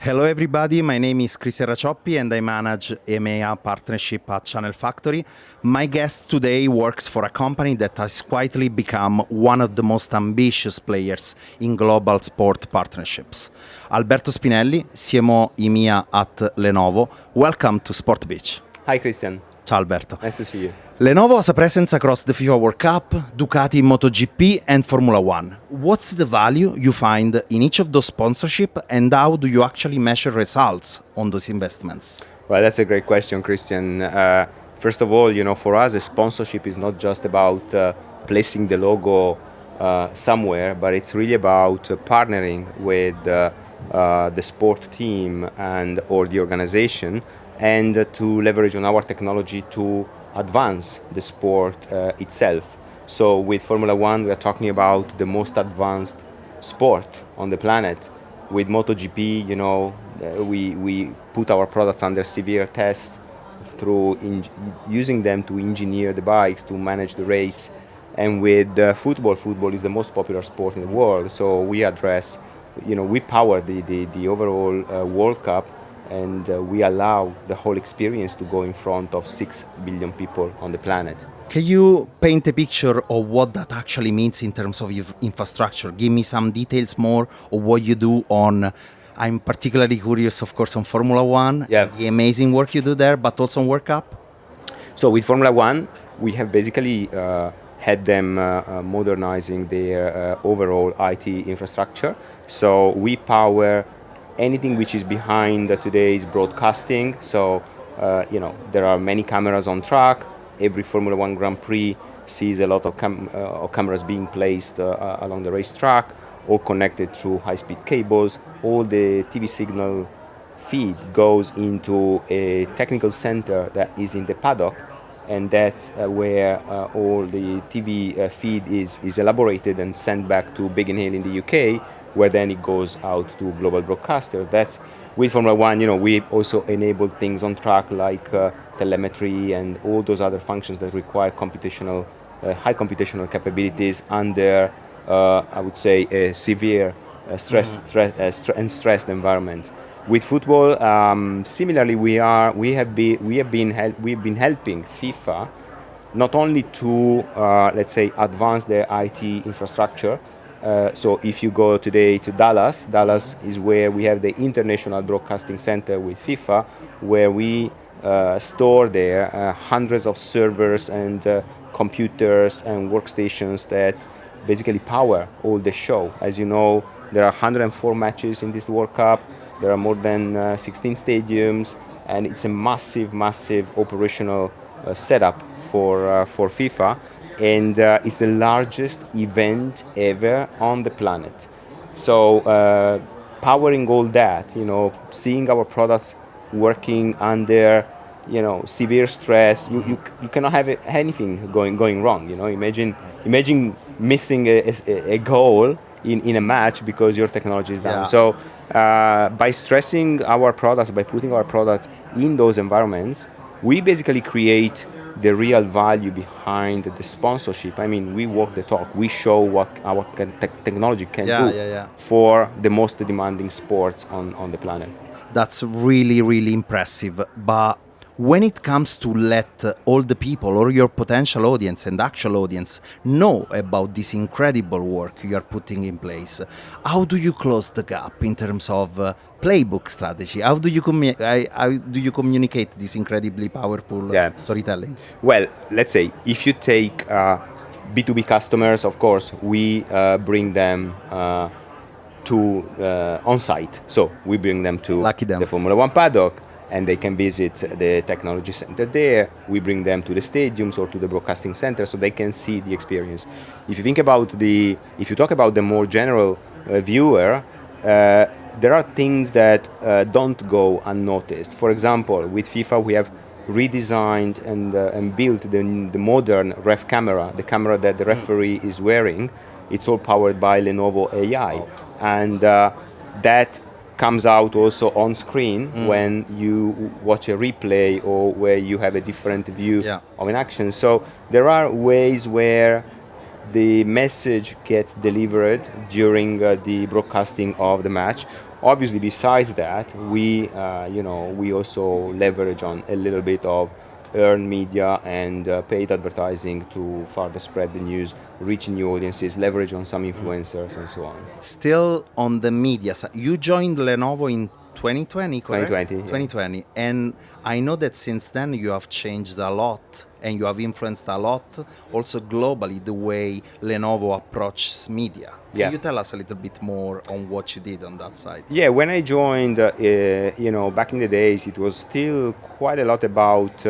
Hello everybody, my name is Cristian Racioppi and I manage EMEA partnership at Channel Factory. My guest today works for a company that has quietly become one of the most ambitious players in global sport partnerships. Alberto Spinelli, CMO EMEA at Lenovo. Welcome to Sport Beach. Hi Cristian. Ciao Alberto. Nice to see you. Lenovo has a presence across the FIFA World Cup, Ducati MotoGP and Formula One. What's the value you find in each of those sponsorship and how do you actually measure results on those investments? Well, that's a great question, Christian. First of all, for us, a sponsorship is not just about placing the logo somewhere, but it's really about partnering with the sport team and or the organization and to leverage on our technology to advance the sport itself. So with Formula One, we are talking about the most advanced sport on the planet. With MotoGP, we put our products under severe test through using them to engineer the bikes, to manage the race. And with football is the most popular sport in the world. So we address, we power the overall World Cup, and we allow the whole experience to go in front of 6 billion people on the planet. Can you paint a picture of what that actually means in terms of infrastructure? Give me some details more of what you do on, I'm particularly curious, of course, on Formula One, yeah. The amazing work you do there, but also on World Cup. So with Formula One, we have basically had them modernizing their overall IT infrastructure. So we power anything which is behind today's broadcasting. So, there are many cameras on track. Every Formula One Grand Prix sees a lot of cameras being placed along the racetrack, all connected through high-speed cables. All the TV signal feed goes into a technical center that is in the paddock, and that's where all the TV feed is elaborated and sent back to Biggin Hill in the UK, where then it goes out to global broadcasters. That's with Formula One. We also enable things on track like telemetry and all those other functions that require high computational capabilities under, I would say, a severe stressed environment. With football, similarly, we've been helping FIFA not only to let's say advance their IT infrastructure. So if you go today to Dallas is where we have the International Broadcasting Center with FIFA, where we store there hundreds of servers and computers and workstations that basically power all the show. As you know, there are 104 matches in this World Cup. There are more than 16 stadiums, and it's a massive operational setup for FIFA. And it's the largest event ever on the planet. So powering all that, seeing our products working under, severe stress, you cannot have anything going wrong. Imagine missing a goal in a match because your technology is down. Yeah. So by stressing our products, by putting our products in those environments, we basically create the real value behind the sponsorship. I mean, we walk the talk. We show what our technology can do for the most demanding sports on the planet. That's really impressive. But when it comes to let all the people or your potential audience and actual audience know about this incredible work you are putting in place, how do you close the gap in terms of playbook strategy? How do you communicate this incredibly powerful storytelling? Well, let's say if you take B2B customers, of course, we bring them to on-site. So we bring them to the Formula One paddock, and they can visit the technology center there. We bring them to the stadiums or to the broadcasting center so they can see the experience. If you talk about the more general viewer, there are things that don't go unnoticed. For example, with FIFA, we have redesigned and built the modern ref camera, the camera that the referee is wearing. It's all powered by Lenovo AI, and that comes out also on screen when you watch a replay or where you have a different view of an action. So there are ways where the message gets delivered during the broadcasting of the match. Obviously, besides that, we also leverage on a little bit of earned media and paid advertising to further spread the news, reach new audiences, leverage on some influencers and so on. Still on the media side, you joined Lenovo in 2020, correct? 2020, yeah. 2020. And I know that since then you have changed a lot and you have influenced a lot, also globally, the way Lenovo approaches media. Yeah. Can you tell us a little bit more on what you did on that side? Yeah, when I joined, back in the days, it was still quite a lot about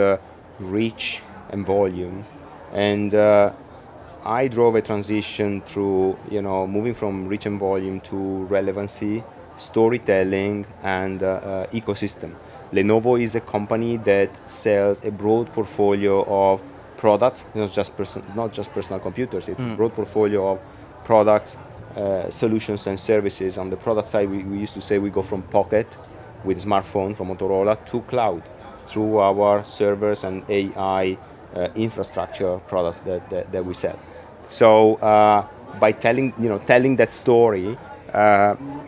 reach and volume. And I drove a transition through, moving from reach and volume to relevancy, storytelling, and ecosystem. Lenovo is a company that sells a broad portfolio of products, not just personal computers. It's a broad portfolio of products, solutions and services. On the product side, we used to say we go from pocket with smartphone from Motorola to cloud through our servers and AI infrastructure products that we sell. So by telling that story,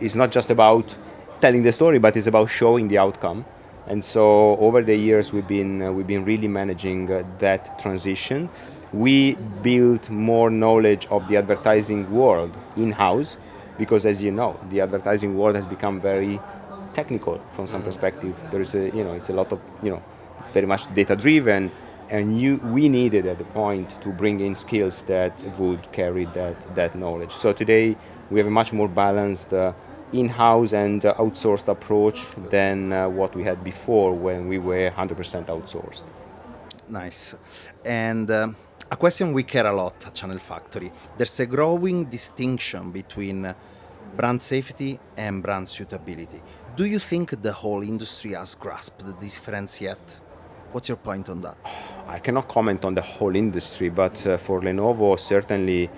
it's not just about telling the story, but it's about showing the outcome. And so over the years, we've been really managing that transition. We built more knowledge of the advertising world in-house, because as you know, the advertising world has become very technical from some perspective. There's it's a lot of, it's very much data-driven, and we needed at the point to bring in skills that would carry that knowledge. So today we have a much more balanced in-house and outsourced approach than what we had before when we were 100% outsourced. Nice. And a question we care a lot at Channel Factory. There's a growing distinction between brand safety and brand suitability. Do you think the whole industry has grasped the difference yet? What's your point on that? I cannot comment on the whole industry, but for Lenovo, certainly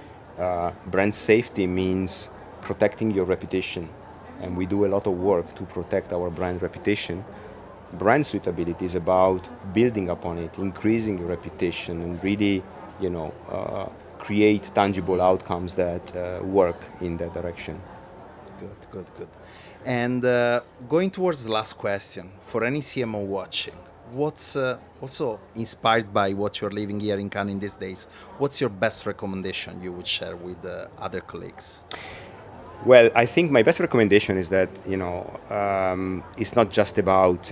brand safety means protecting your reputation. And we do a lot of work to protect our brand reputation. Brand suitability is about building upon it, increasing your reputation, and really, create tangible outcomes that work in that direction. Good. And going towards the last question, for any CMO watching, what's also inspired by what you're living here in Cannes in these days, what's your best recommendation you would share with other colleagues? Well, I think my best recommendation is that, it's not just about,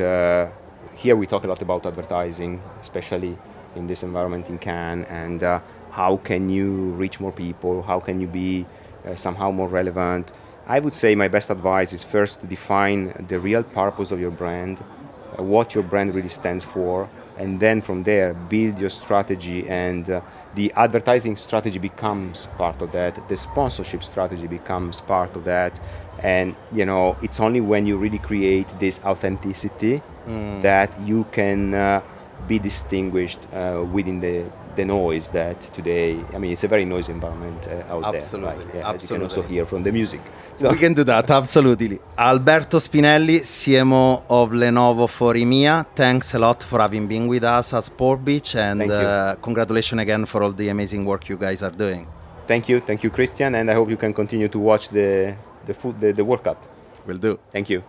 here we talk a lot about advertising, especially in this environment in Cannes, and how can you reach more people, how can you be somehow more relevant. I would say my best advice is first to define the real purpose of your brand, what your brand really stands for, and then from there build your strategy, and the advertising strategy becomes part of that, the sponsorship strategy becomes part of that, and it's only when you really create this authenticity that you can be distinguished within the noise that today, it's a very noisy environment out Absolutely. there. Right? Yeah, Absolutely. as you can also hear from the music. So. We can do that, absolutely. Alberto Spinelli, CMO of Lenovo for EMEA, thanks a lot for having been with us at Sport Beach, and congratulations again for all the amazing work you guys are doing. Thank you, Cristian, and I hope you can continue to watch the World Cup. Will do. Thank you.